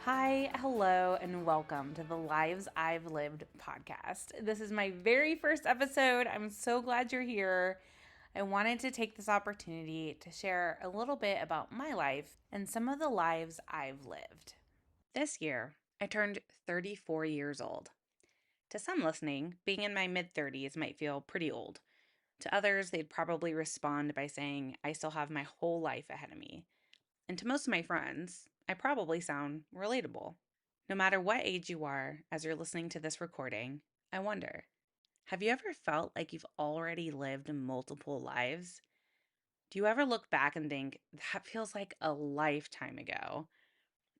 Hi, hello, and welcome to the Lives I've Lived podcast. This is my very first episode. I'm so glad you're here. I wanted to take this opportunity to share a little bit about my life and some of the lives I've lived. This year, I turned 34 years old. To some listening, being in my mid 30s might feel pretty old. To others, they'd probably respond by saying, I still have my whole life ahead of me. And to most of my friends, I probably sound relatable. No matter what age you are as you're listening to this recording, I wonder, have you ever felt like you've already lived multiple lives? Do you ever look back and think, that feels like a lifetime ago?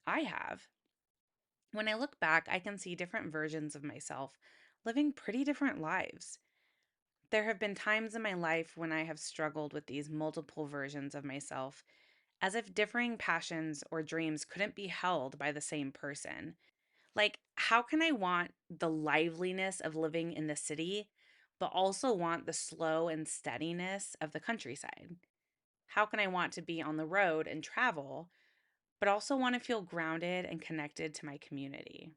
I have. When I look back, I can see different versions of myself living pretty different lives. There have been times in my life when I have struggled with these multiple versions of myself, as if differing passions or dreams couldn't be held by the same person. Like, how can I want the liveliness of living in the city, but also want the slow and steadiness of the countryside? How can I want to be on the road and travel, but also want to feel grounded and connected to my community?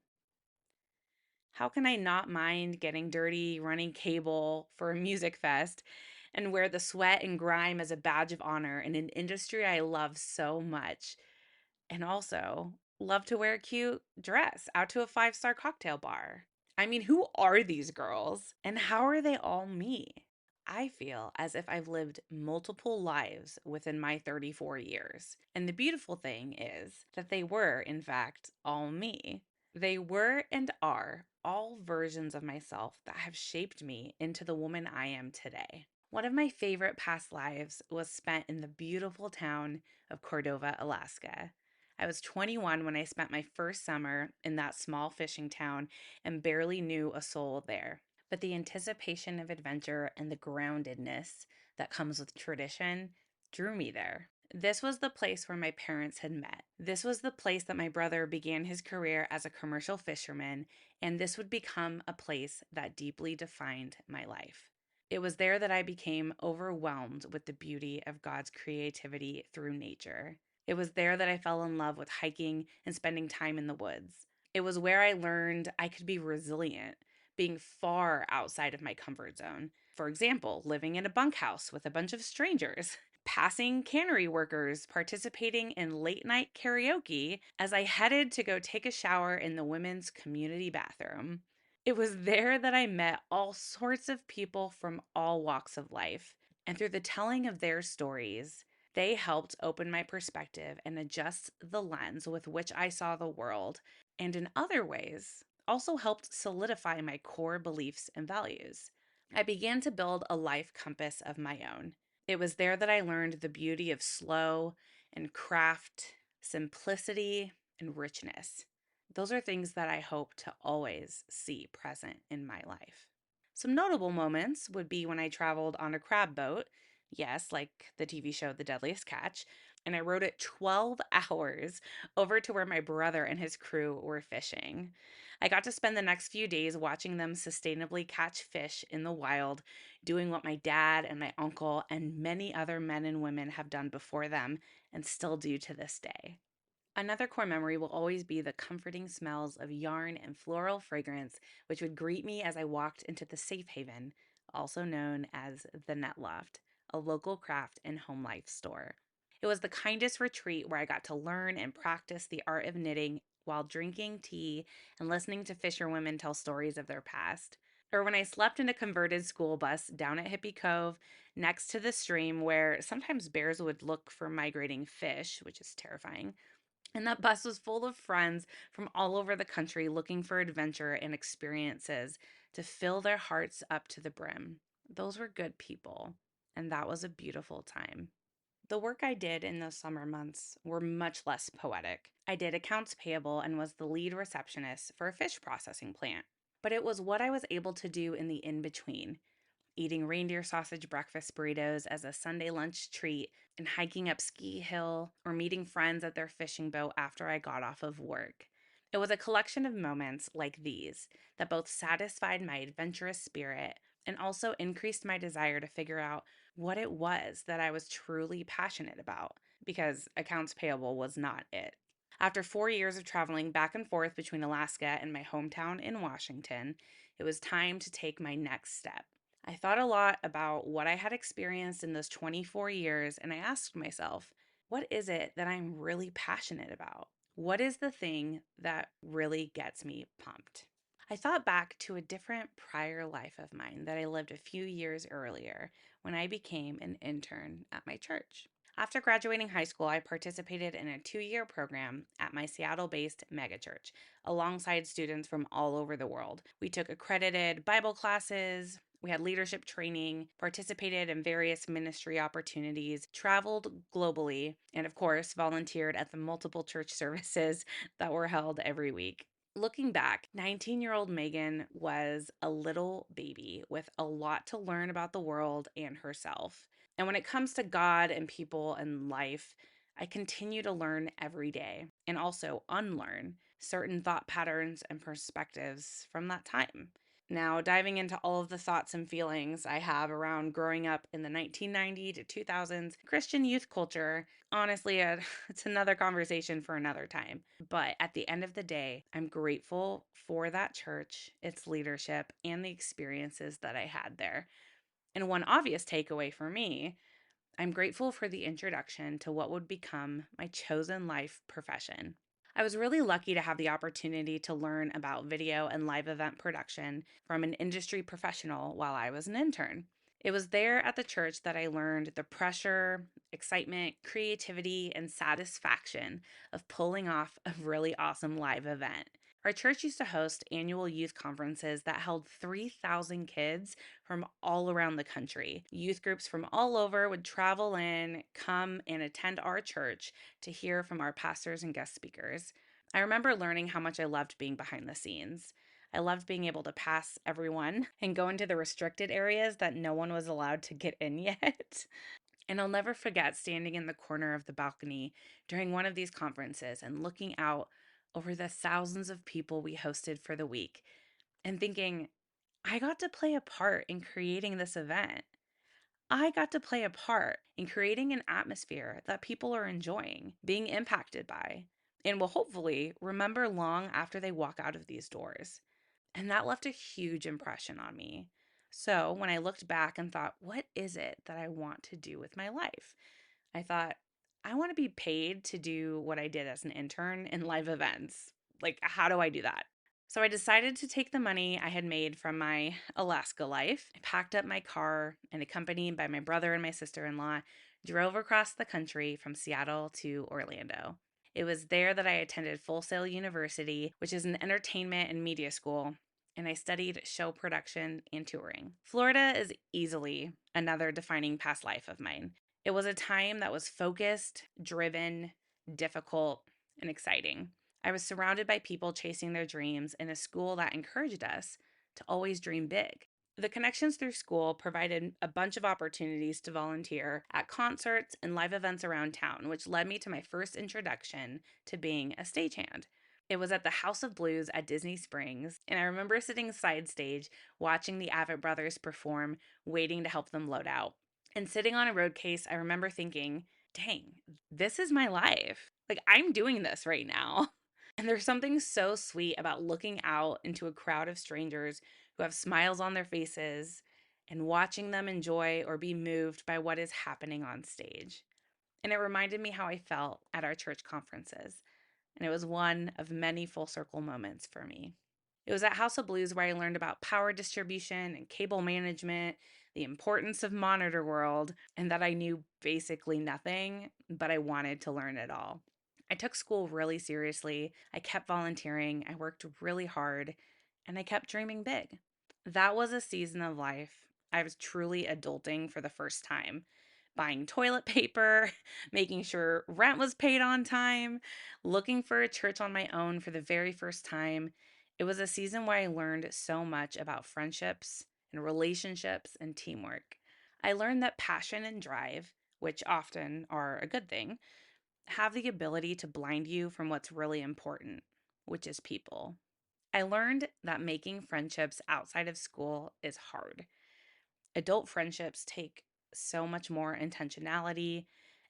How can I not mind getting dirty, running cable for a music fest, and wear the sweat and grime as a badge of honor in an industry I love so much? And also, love to wear a cute dress out to a five-star cocktail bar. I mean, who are these girls? And how are they all me? I feel as if I've lived multiple lives within my 34 years. And the beautiful thing is that they were, in fact, all me. They were and are all versions of myself that have shaped me into the woman I am today. One of my favorite past lives was spent in the beautiful town of Cordova, Alaska. I was 21 when I spent my first summer in that small fishing town and barely knew a soul there. But the anticipation of adventure and the groundedness that comes with tradition drew me there. This was the place where my parents had met. This was the place that my brother began his career as a commercial fisherman, and this would become a place that deeply defined my life. It was there that I became overwhelmed with the beauty of God's creativity through nature. It was there that I fell in love with hiking and spending time in the woods. It was where I learned I could be resilient, being far outside of my comfort zone. For example, living in a bunkhouse with a bunch of strangers, passing cannery workers, participating in late night karaoke as I headed to go take a shower in the women's community bathroom. It was there that I met all sorts of people from all walks of life. And through the telling of their stories, they helped open my perspective and adjust the lens with which I saw the world, and in other ways, also helped solidify my core beliefs and values. I began to build a life compass of my own. It was there that I learned the beauty of slow and craft, simplicity and richness. Those are things that I hope to always see present in my life. Some notable moments would be when I traveled on a crab boat, yes, like the TV show The Deadliest Catch, and I rode it 12 hours over to where my brother and his crew were fishing. I got to spend the next few days watching them sustainably catch fish in the wild, doing what my dad and my uncle and many other men and women have done before them and still do to this day. Another core memory will always be the comforting smells of yarn and floral fragrance, which would greet me as I walked into the Safe Haven, also known as the Net Loft, a local craft and home life store. It was the kindest retreat where I got to learn and practice the art of knitting while drinking tea and listening to fisherwomen tell stories of their past. Or when I slept in a converted school bus down at Hippie Cove next to the stream where sometimes bears would look for migrating fish, which is terrifying. And that bus was full of friends from all over the country looking for adventure and experiences to fill their hearts up to the brim. Those were good people, and that was a beautiful time. The work I did in those summer months were much less poetic. I did accounts payable and was the lead receptionist for a fish processing plant. But it was what I was able to do in the in between, eating reindeer sausage breakfast burritos as a Sunday lunch treat, and hiking up Ski Hill or meeting friends at their fishing boat after I got off of work. It was a collection of moments like these that both satisfied my adventurous spirit and also increased my desire to figure out what it was that I was truly passionate about, because accounts payable was not it. After 4 years of traveling back and forth between Alaska and my hometown in Washington, it was time to take my next step. I thought a lot about what I had experienced in those 24 years, and I asked myself, what is it that I'm really passionate about? What is the thing that really gets me pumped? I thought back to a different prior life of mine that I lived a few years earlier when I became an intern at my church. After graduating high school, I participated in a 2 year program at my Seattle based megachurch alongside students from all over the world. We took accredited Bible classes, we had leadership training, participated in various ministry opportunities, traveled globally, and of course, volunteered at the multiple church services that were held every week. Looking back, 19-year-old Megan was a little baby with a lot to learn about the world and herself. And when it comes to God and people and life, I continue to learn every day and also unlearn certain thought patterns and perspectives from that time. Now, diving into all of the thoughts and feelings I have around growing up in the 1990 to 2000s Christian youth culture, honestly, it's another conversation for another time. But at the end of the day, I'm grateful for that church, its leadership, and the experiences that I had there. And one obvious takeaway for me, I'm grateful for the introduction to what would become my chosen life profession. I was really lucky to have the opportunity to learn about video and live event production from an industry professional while I was an intern. It was there at the church that I learned the pressure, excitement, creativity, and satisfaction of pulling off a really awesome live event. Our church used to host annual youth conferences that held 3,000 kids from all around the country. Youth groups from all over would travel in, come and attend our church to hear from our pastors and guest speakers. I remember learning how much I loved being behind the scenes. I loved being able to pass everyone and go into the restricted areas that no one was allowed to get in yet. And I'll never forget standing in the corner of the balcony during one of these conferences and looking out over the thousands of people we hosted for the week and thinking, I got to play a part in creating this event. I got to play a part in creating an atmosphere that people are enjoying, being impacted by, and will hopefully remember long after they walk out of these doors. And that left a huge impression on me. So when I looked back and thought, what is it that I want to do with my life? I thought, I want to be paid to do what I did as an intern in live events. Like, how do I do that? So I decided to take the money I had made from my Alaska life. I packed up my car and, accompanied by my brother and my sister in law, drove across the country from Seattle to Orlando. It was there that I attended Full Sail University, which is an entertainment and media school, and I studied show production and touring. Florida is easily another defining past life of mine. It was a time that was focused, driven, difficult, and exciting. I was surrounded by people chasing their dreams in a school that encouraged us to always dream big. The connections through school provided a bunch of opportunities to volunteer at concerts and live events around town, which led me to my first introduction to being a stagehand. It was at the House of Blues at Disney Springs, and I remember sitting side stage watching the Avett Brothers perform, waiting to help them load out. And sitting on a road case, I remember thinking, dang, this is my life. Like, I'm doing this right now. And there's something so sweet about looking out into a crowd of strangers who have smiles on their faces and watching them enjoy or be moved by what is happening on stage. And it reminded me how I felt at our church conferences. And it was one of many full circle moments for me. It was at House of Blues where I learned about power distribution and cable management, the importance of Monitor World, and that I knew basically nothing, but I wanted to learn it all. I took school really seriously. I kept volunteering. I worked really hard, and I kept dreaming big. That was a season of life I was truly adulting for the first time. Buying toilet paper, making sure rent was paid on time, looking for a church on my own for the very first time. It was a season where I learned so much about friendships and relationships and teamwork. I learned that passion and drive, which often are a good thing, have the ability to blind you from what's really important, which is people. I learned that making friendships outside of school is hard. Adult friendships take so much more intentionality,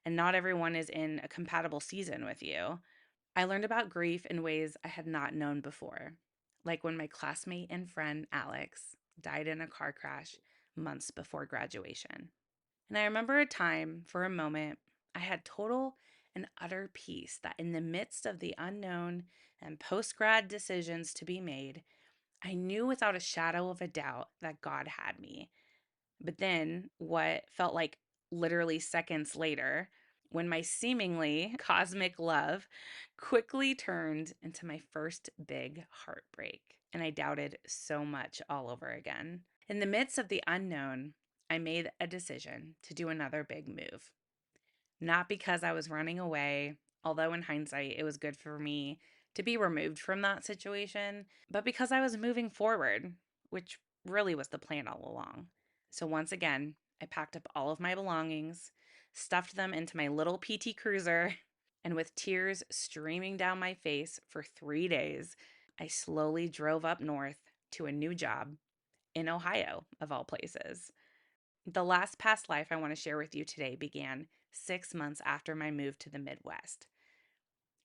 and not everyone is in a compatible season with you. I learned about grief in ways I had not known before, like when my classmate and friend Alex died in a car crash months before graduation. And I remember a time, for a moment, I had total and utter peace that in the midst of the unknown and post grad decisions to be made, I knew without a shadow of a doubt that God had me. But then, what felt like literally seconds later, when my seemingly cosmic love quickly turned into my first big heartbreak, and I doubted so much all over again. In the midst of the unknown, I made a decision to do another big move. Not because I was running away, although in hindsight it was good for me to be removed from that situation, but because I was moving forward, which really was the plan all along. So once again, I packed up all of my belongings, stuffed them into my little PT Cruiser, and with tears streaming down my face for 3 days, I slowly drove up north to a new job in Ohio, of all places. The last past life I want to share with you today began 6 months after my move to the Midwest.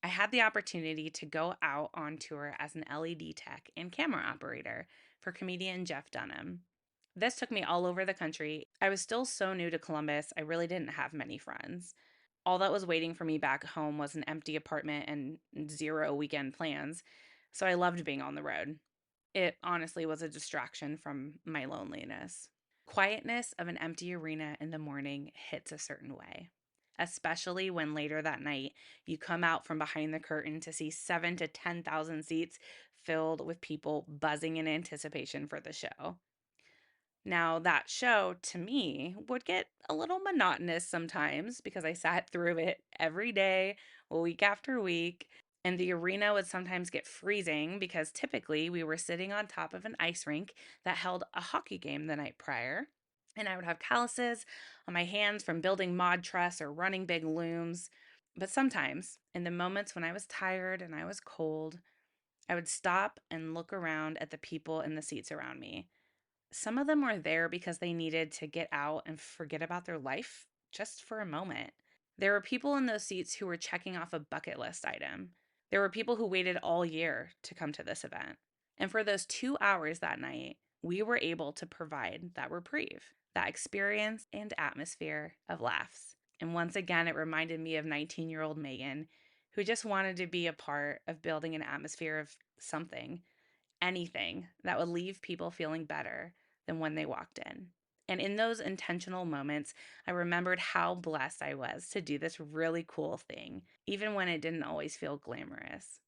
I had the opportunity to go out on tour as an LED tech and camera operator for comedian Jeff Dunham. This took me all over the country. I was still so new to Columbus, I really didn't have many friends. All that was waiting for me back home was an empty apartment and zero weekend plans, so I loved being on the road. It honestly was a distraction from my loneliness. Quietness of an empty arena in the morning hits a certain way, especially when later that night you come out from behind the curtain to see 7 to 10,000 seats filled with people buzzing in anticipation for the show. Now, that show to me would get a little monotonous sometimes because I sat through it every day, week after week, and the arena would sometimes get freezing because typically we were sitting on top of an ice rink that held a hockey game the night prior. And I would have calluses on my hands from building mod truss or running big looms. But sometimes, in the moments when I was tired and I was cold, I would stop and look around at the people in the seats around me. Some of them were there because they needed to get out and forget about their life just for a moment. There were people in those seats who were checking off a bucket list item. There were people who waited all year to come to this event. And for those 2 hours that night, we were able to provide that reprieve, that experience and atmosphere of laughs. And once again, it reminded me of 19-year-old Megan, who just wanted to be a part of building an atmosphere of something, anything that would leave people feeling better than when they walked in. And in those intentional moments, I remembered how blessed I was to do this really cool thing, even when it didn't always feel glamorous.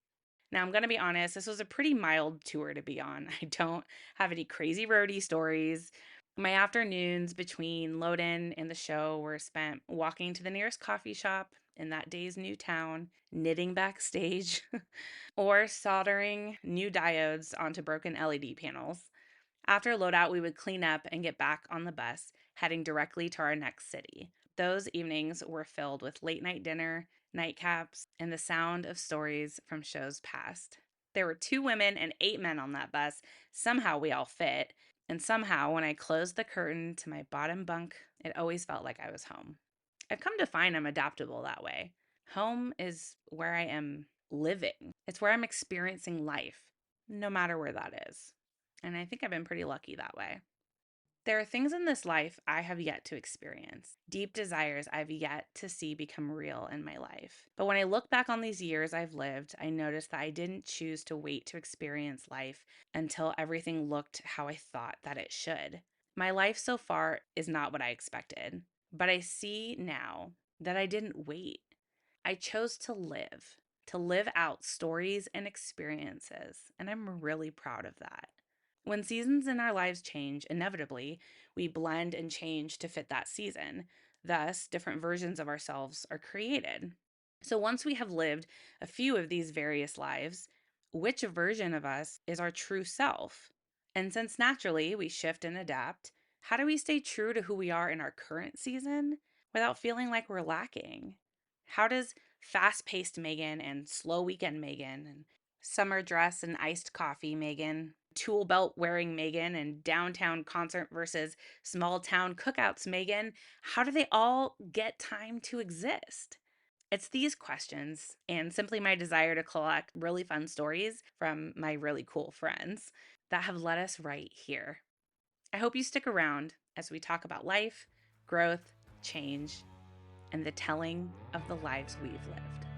Now, I'm going to be honest, this was a pretty mild tour to be on. I don't have any crazy roadie stories. My afternoons between load in and the show were spent walking to the nearest coffee shop in that day's new town, knitting backstage, or soldering new diodes onto broken LED panels. After loadout, we would clean up and get back on the bus, heading directly to our next city. Those evenings were filled with late night dinner, nightcaps, and the sound of stories from shows past. There were 2 women and 8 men on that bus. Somehow we all fit. And somehow, when I closed the curtain to my bottom bunk, it always felt like I was home. I've come to find I'm adaptable that way. Home is where I am living, it's where I'm experiencing life, no matter where that is. And I think I've been pretty lucky that way. There are things in this life I have yet to experience, deep desires I've yet to see become real in my life. But when I look back on these years I've lived, I notice that I didn't choose to wait to experience life until everything looked how I thought that it should. My life so far is not what I expected, but I see now that I didn't wait. I chose to live out stories and experiences, and I'm really proud of that. When seasons in our lives change, inevitably, we blend and change to fit that season. Thus, different versions of ourselves are created. So, once we have lived a few of these various lives, which version of us is our true self? And since naturally we shift and adapt, how do we stay true to who we are in our current season without feeling like we're lacking? How does fast paced Megan and slow weekend Megan and summer dress and iced coffee Megan, tool belt wearing Megan, and downtown concert versus small town cookouts Megan, how do they all get time to exist? It's these questions and simply my desire to collect really fun stories from my really cool friends that have led us right here. I hope you stick around as we talk about life, growth, change, and the telling of the lives we've lived.